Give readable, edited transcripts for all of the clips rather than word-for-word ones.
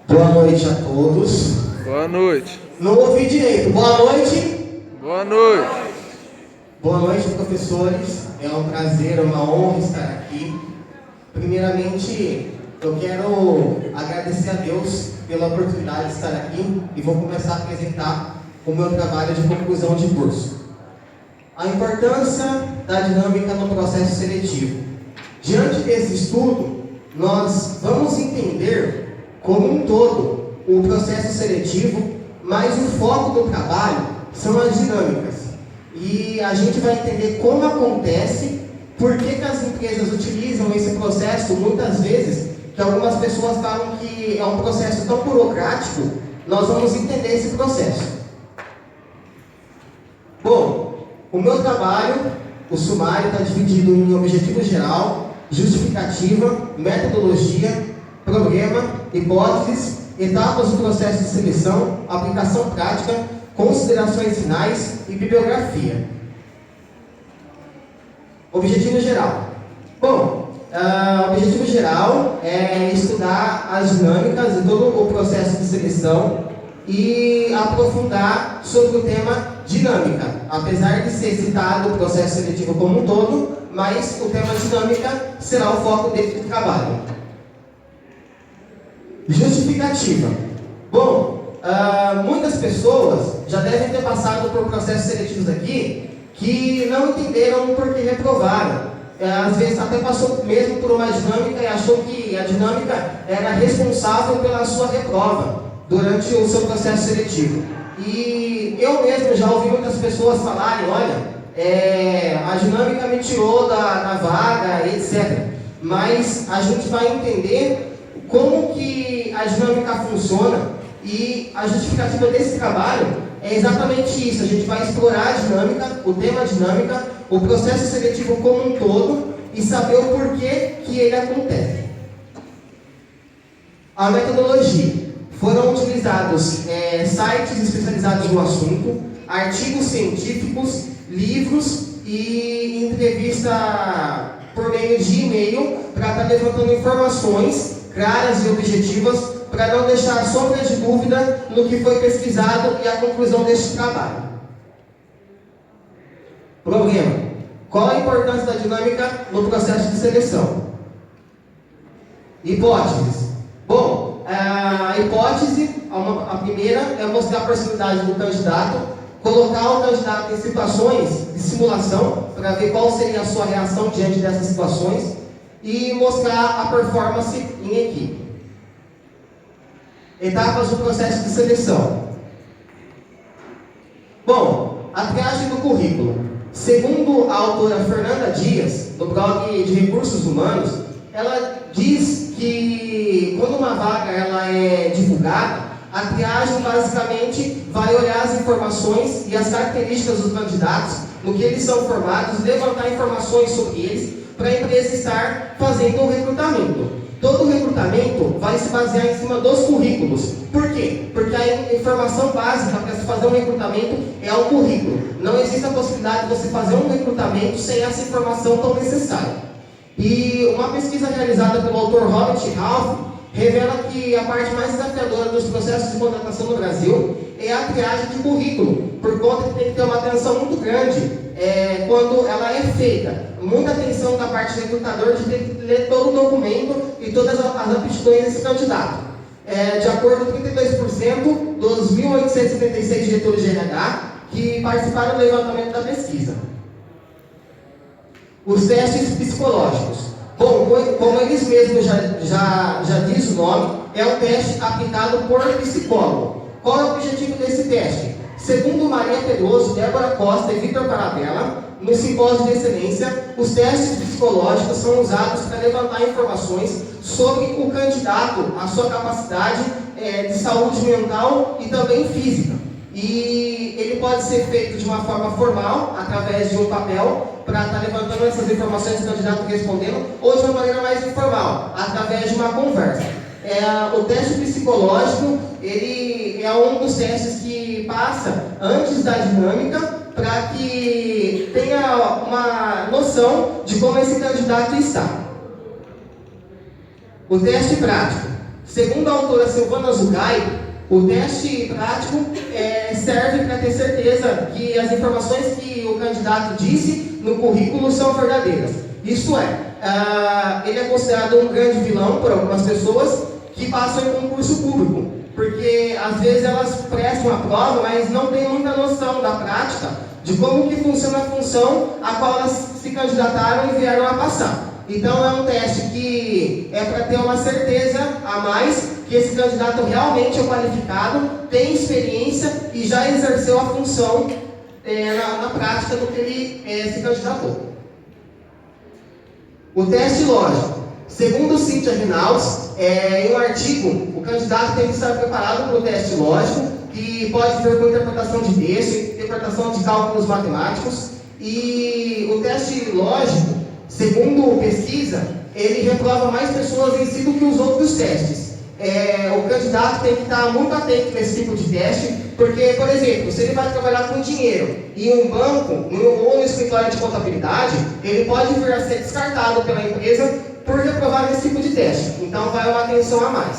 Boa noite a todos. Boa noite. Não ouvi direito. Boa noite. Boa noite. Boa noite, professores. É um prazer, uma honra estar aqui. Primeiramente, eu quero agradecer a Deus pela oportunidade de estar aqui e vou começar a apresentar o meu trabalho de conclusão de curso. A importância da dinâmica no processo seletivo. Diante desse estudo, nós vamos entender como um todo o processo seletivo, mas o foco do trabalho são as dinâmicas. E a gente vai entender como acontece, por que as empresas utilizam esse processo, muitas vezes, que algumas pessoas falam que é um processo tão burocrático. Nós vamos entender esse processo. Bom, o meu trabalho, o sumário, está dividido em objetivo geral, justificativa, metodologia, problema, hipóteses, etapas do processo de seleção, aplicação prática, considerações finais e bibliografia. Objetivo geral. Bom, o objetivo geral é estudar as dinâmicas de todo o processo de seleção e aprofundar sobre o tema dinâmica, apesar de ser citado o processo seletivo como um todo, mas o tema dinâmica será o foco desse trabalho. Justificativa. Bom, muitas pessoas já devem ter passado por processos seletivos aqui que não entenderam por que reprovaram. Às vezes até passou mesmo por uma dinâmica e achou que a dinâmica era responsável pela sua reprova durante o seu processo seletivo. E eu mesmo já ouvi muitas pessoas falarem, olha, a dinâmica me tirou da vaga, etc. Mas a gente vai entender como que a dinâmica funciona e a justificativa desse trabalho é exatamente isso. A gente vai explorar a dinâmica, o tema dinâmica, o processo seletivo como um todo e saber o porquê que ele acontece. A metodologia. Foram utilizados sites especializados no assunto, artigos científicos, livros e entrevista por meio de e-mail para estar levantando informações claras e objetivas para não deixar sombra de dúvida no que foi pesquisado e a conclusão deste trabalho. Problema. Qual a importância da dinâmica no processo de seleção? Hipóteses. Bom, a hipótese, a primeira, é mostrar a personalidade do candidato, colocar o candidato em situações de simulação para ver qual seria a sua reação diante dessas situações e mostrar a performance em equipe. Etapas do processo de seleção. Bom, a triagem do currículo. Segundo a autora Fernanda Dias, do blog de Recursos Humanos, ela diz que quando uma vaga ela é divulgada, a triagem basicamente vai olhar as informações e as características dos candidatos, no que eles são formados, levantar informações sobre eles, para a empresa estar fazendo um recrutamento. Todo recrutamento vai se basear em cima dos currículos. Por quê? Porque a informação básica para se fazer um recrutamento é o currículo. Não existe a possibilidade de você fazer um recrutamento sem essa informação tão necessária. E uma pesquisa realizada pelo autor Robert Ralph revela que a parte mais desafiadora dos processos de contratação no Brasil é a triagem de currículo, por conta que tem que ter uma atenção muito grande quando ela é feita. Muita atenção da parte do recrutador de ter que ler todo o documento e todas as aptidões desse candidato. De acordo com 32% dos 1.876 diretores de RH que participaram do levantamento da pesquisa. Os testes psicológicos. Bom, como eles mesmos já diz o nome, é um teste aplicado por psicólogo. Qual é o objetivo desse teste? Segundo Maria Pedroso, Débora Costa e Victor Paradella, no simpósio de excelência, os testes psicológicos são usados para levantar informações sobre o candidato, a sua capacidade de saúde mental e também física. E ele pode ser feito de uma forma formal, através de um papel, para estar levantando essas informações do candidato respondendo, ou de uma maneira mais informal, através de uma conversa. O teste psicológico, ele é um dos testes que passa antes da dinâmica, para que tenha uma noção de como esse candidato está. O teste prático. Segundo a autora Silvana Zucai, o teste prático serve para ter certeza que as informações que o candidato disse no currículo são verdadeiras. Isso é, ele é considerado um grande vilão por algumas pessoas que passam em concurso público, porque às vezes elas prestam a prova, mas não têm muita noção da prática de como que funciona a função a qual elas se candidataram e vieram a passar. Então é um teste que é para ter uma certeza a mais que esse candidato realmente é qualificado, tem experiência e já exerceu a função na prática do que ele se candidatou. O teste lógico. Segundo Cynthia Rinalds, em um artigo, o candidato tem que estar preparado para o teste lógico, que pode ser com interpretação de texto, interpretação de cálculos matemáticos, e o teste lógico, segundo pesquisa, ele reprova mais pessoas em si do que os outros testes. O candidato tem que estar muito atento nesse tipo de teste, porque, por exemplo, se ele vai trabalhar com dinheiro em um banco ou no escritório de contabilidade, ele pode vir a ser descartado pela empresa por reprovar esse tipo de teste. Então, vai uma atenção a mais.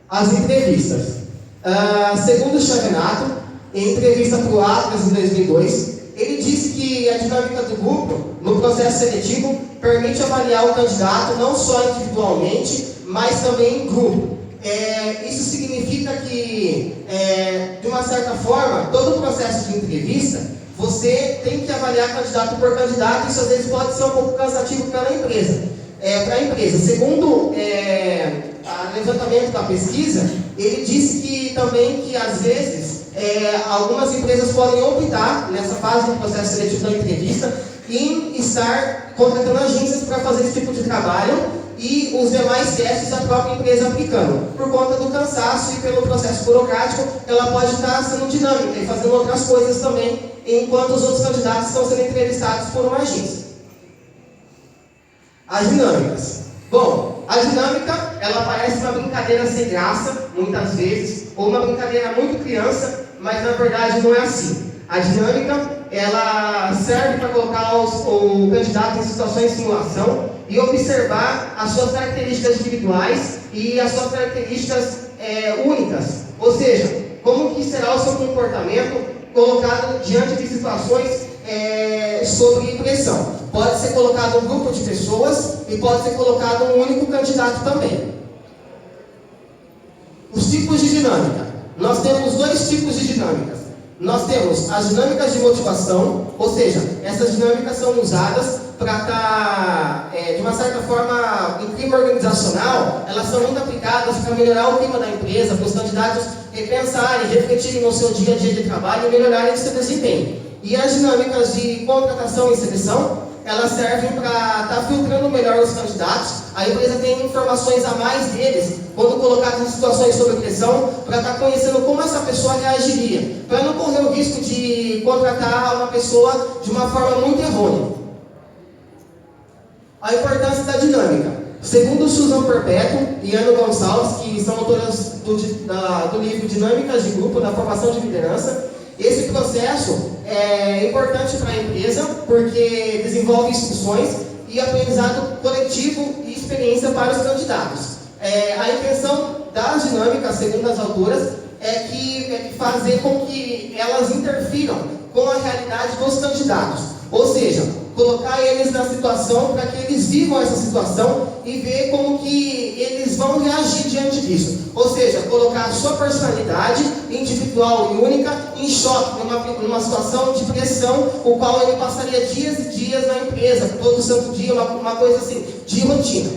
As entrevistas. Segundo Chavenato, em entrevista para o Atlas em 2002, ele disse que a dinâmica do grupo, no processo seletivo, permite avaliar o candidato não só individualmente, mas também em grupo. Isso significa que, de uma certa forma, todo o processo de entrevista, você tem que avaliar candidato por candidato, isso às vezes pode ser um pouco cansativo para a empresa. Segundo o levantamento da pesquisa, ele disse que também que às vezes algumas empresas podem optar, nessa fase do processo seletivo da entrevista, em estar contratando agências para fazer esse tipo de trabalho e os demais testes a própria empresa aplicando. Por conta do cansaço e pelo processo burocrático, ela pode estar sendo dinâmica e fazendo outras coisas também, enquanto os outros candidatos estão sendo entrevistados por uma agência. As dinâmicas. Bom, a dinâmica, ela parece uma brincadeira sem graça, muitas vezes, ou uma brincadeira muito criança, mas na verdade não é assim. A dinâmica, ela serve para colocar o candidato em situações de simulação e observar as suas características individuais e as suas características únicas. Ou seja, como que será o seu comportamento colocado diante de situações sob pressão. Pode ser colocado um grupo de pessoas e pode ser colocado um único candidato também. Os tipos de dinâmica. Nós temos dois tipos de dinâmicas. Nós temos as dinâmicas de motivação, ou seja, essas dinâmicas são usadas para estar, de uma certa forma, em clima organizacional, elas são muito aplicadas para melhorar o clima da empresa, para os candidatos repensarem, refletirem no seu dia a dia de trabalho e melhorarem o seu desempenho. E as dinâmicas de contratação e seleção, elas servem para estar filtrando melhor os candidatos. A empresa tem informações a mais deles, quando colocados em situações sob pressão, para estar conhecendo como essa pessoa reagiria, para não correr o risco de contratar uma pessoa de uma forma muito errônea. A importância da dinâmica. Segundo Susan Perpétuo e Ana Gonçalves, que são autoras do livro Dinâmicas de Grupo da Formação de Liderança, esse processo é importante para a empresa porque desenvolve instruções e aprendizado coletivo e experiência para os candidatos. A intenção das dinâmicas, segundo as autoras, é fazer com que elas interfiram com a realidade dos candidatos. Ou seja, colocar eles na situação para que eles vivam essa situação e ver como que eles vão reagir diante disso. Ou seja, colocar a sua personalidade individual e única em choque, numa situação de pressão, o qual ele passaria dias e dias na empresa, todo santo dia, uma coisa assim, de rotina.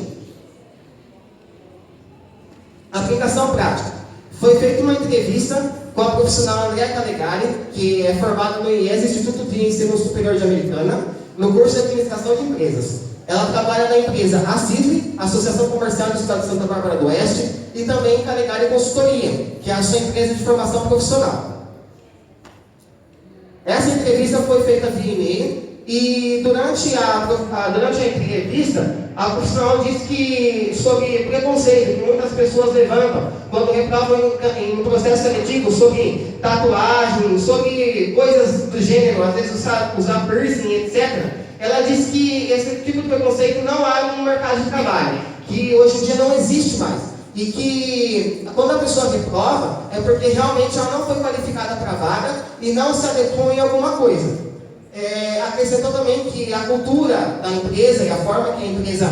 Aplicação prática. Foi feita uma entrevista com a profissional Andréa Calegari, que é formada no IES, Instituto de Ensino Superior de Americana, no curso de Administração de Empresas. Ela trabalha na empresa ACISV, Associação Comercial do Estado de Santa Bárbara do Oeste, e também em Calegari Consultoria, que é a sua empresa de formação profissional. Essa entrevista foi feita via e-mail, e durante a entrevista, a profissional disse que sobre preconceito que muitas pessoas levantam quando reprovam em processo seletivo sobre tatuagem, sobre coisas do gênero, às vezes usar piercing, etc. ela diz que esse tipo de preconceito não há no mercado de trabalho, que hoje em dia não existe mais. E que quando a pessoa reprova, é porque realmente ela não foi qualificada para a vaga e não se adequou em alguma coisa. Acrescentou também que a cultura da empresa e a forma que a empresa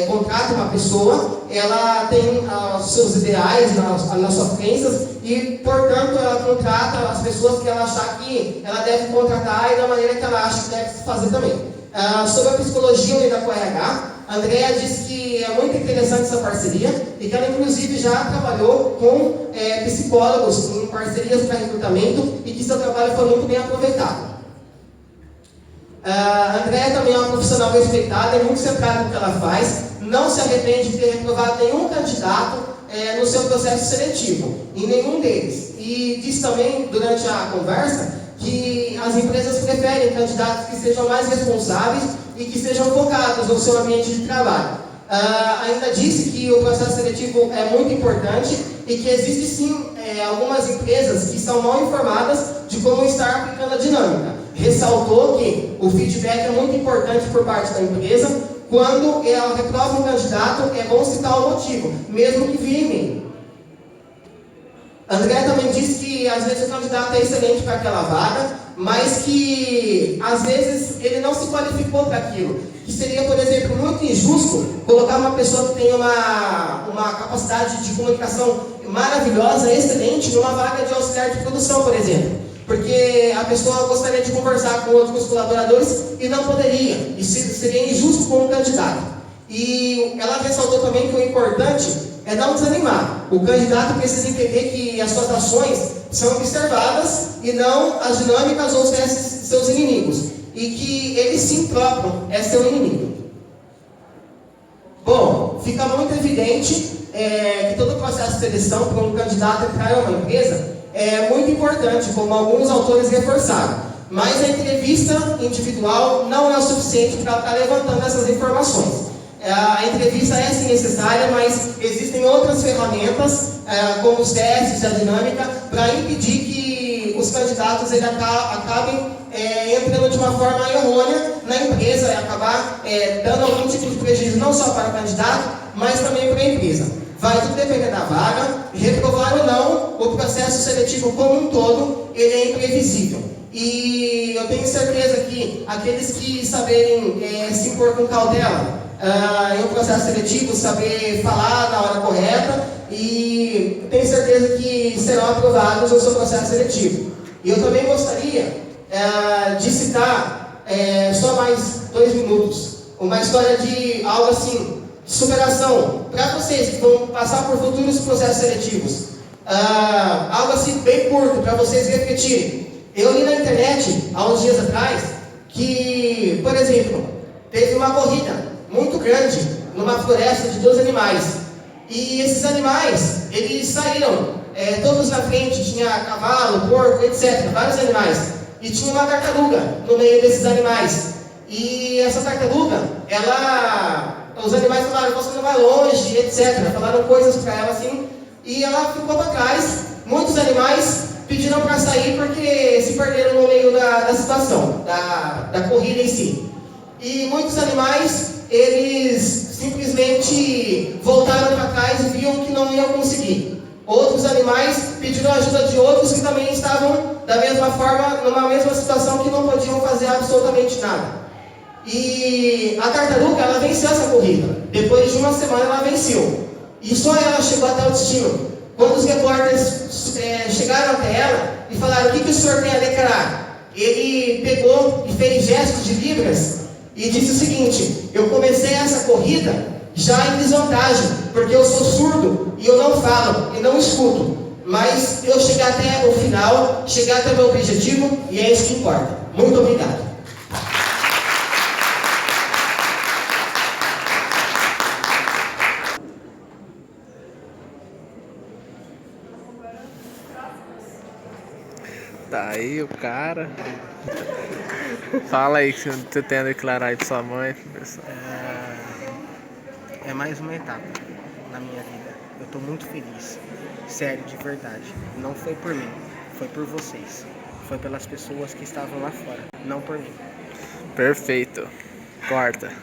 contrata uma pessoa, ela tem os seus ideais, as suas crenças e, portanto, ela contrata as pessoas que ela achar que ela deve contratar e da maneira que ela acha que deve se fazer também. Sobre a psicologia unida com o RH, a Andrea disse que é muito interessante essa parceria e que ela, inclusive, já trabalhou com psicólogos em parcerias para recrutamento e que seu trabalho foi muito bem aproveitado. A Andrea também é uma profissional respeitada, é muito centrada no que ela faz, não se arrepende de ter reprovado nenhum candidato no seu processo seletivo, em nenhum deles. E disse também, durante a conversa, que as empresas preferem candidatos que sejam mais responsáveis e que sejam focados no seu ambiente de trabalho. Ainda disse que o processo seletivo é muito importante e que existe sim algumas empresas que são mal informadas de como estar aplicando a dinâmica. Ressaltou que o feedback é muito importante por parte da empresa. Quando ela reprova um candidato, é bom citar o motivo, mesmo que via e-mail. André também disse que às vezes o candidato é excelente para aquela vaga, mas que às vezes ele não se qualificou para aquilo. Que seria, por exemplo, muito injusto colocar uma pessoa que tem uma capacidade de comunicação maravilhosa, excelente, numa vaga de auxiliar de produção, por exemplo. Porque a pessoa gostaria de conversar com outros colaboradores e não poderia. Isso seria injusto com o candidato. E ela ressaltou também que o importante é não desanimar. O candidato precisa entender que as suas ações são observadas e não as dinâmicas ou seus inimigos. E que ele sim próprio é seu inimigo. Bom, fica muito evidente que todo o processo de seleção para um candidato entrar em uma empresa é muito importante, como alguns autores reforçaram. Mas a entrevista individual não é o suficiente para estar levantando essas informações. A entrevista é sim necessária, mas existem outras ferramentas, como os testes, a dinâmica, para impedir que os candidatos acabem entrando de uma forma errônea na empresa e acabar dando algum tipo de prejuízo não só para o candidato, mas também para a empresa. Vai tudo depender da vaga, reprovar ou não, o processo seletivo como um todo, ele é imprevisível. E eu tenho certeza que aqueles que saberem se impor com cautela em um processo seletivo, saber falar na hora correta, e tenho certeza que serão aprovados no seu processo seletivo. E eu também gostaria de citar, só mais 2 minutos, uma história de algo assim, superação, para vocês que vão passar por futuros processos seletivos. Algo assim bem curto, para vocês refletirem. Eu li na internet, há uns dias atrás, que, por exemplo, teve uma corrida muito grande numa floresta de 2 animais. E esses animais, eles saíram todos na frente, tinha cavalo, porco, etc., vários animais. E tinha uma tartaruga no meio desses animais. E essa tartaruga, os animais falaram, você não vai longe, etc. Falaram coisas para ela assim, e ela ficou para trás. Muitos animais pediram para sair porque se perderam no meio da situação, da corrida em si. E muitos animais, eles simplesmente voltaram para trás e viam que não iam conseguir. Outros animais pediram ajuda de outros que também estavam da mesma forma, numa mesma situação que não podiam fazer absolutamente nada. E a tartaruga, ela venceu essa corrida. Depois de uma semana ela venceu. E só ela chegou até o destino. Quando os repórteres chegaram até ela e falaram, o que o senhor tem a declarar? Ele pegou e fez gestos de libras e disse o seguinte, eu comecei essa corrida já em desvantagem, porque eu sou surdo e eu não falo e não escuto. Mas eu cheguei até o final, cheguei até o meu objetivo e é isso que importa. Muito obrigado. Tá aí o cara. Fala aí que você tem a declarar aí pra sua mãe, professor. É mais uma etapa na minha vida. Eu tô muito feliz. Sério, de verdade. Não foi por mim, foi por vocês. Foi pelas pessoas que estavam lá fora, não por mim. Perfeito. Corta.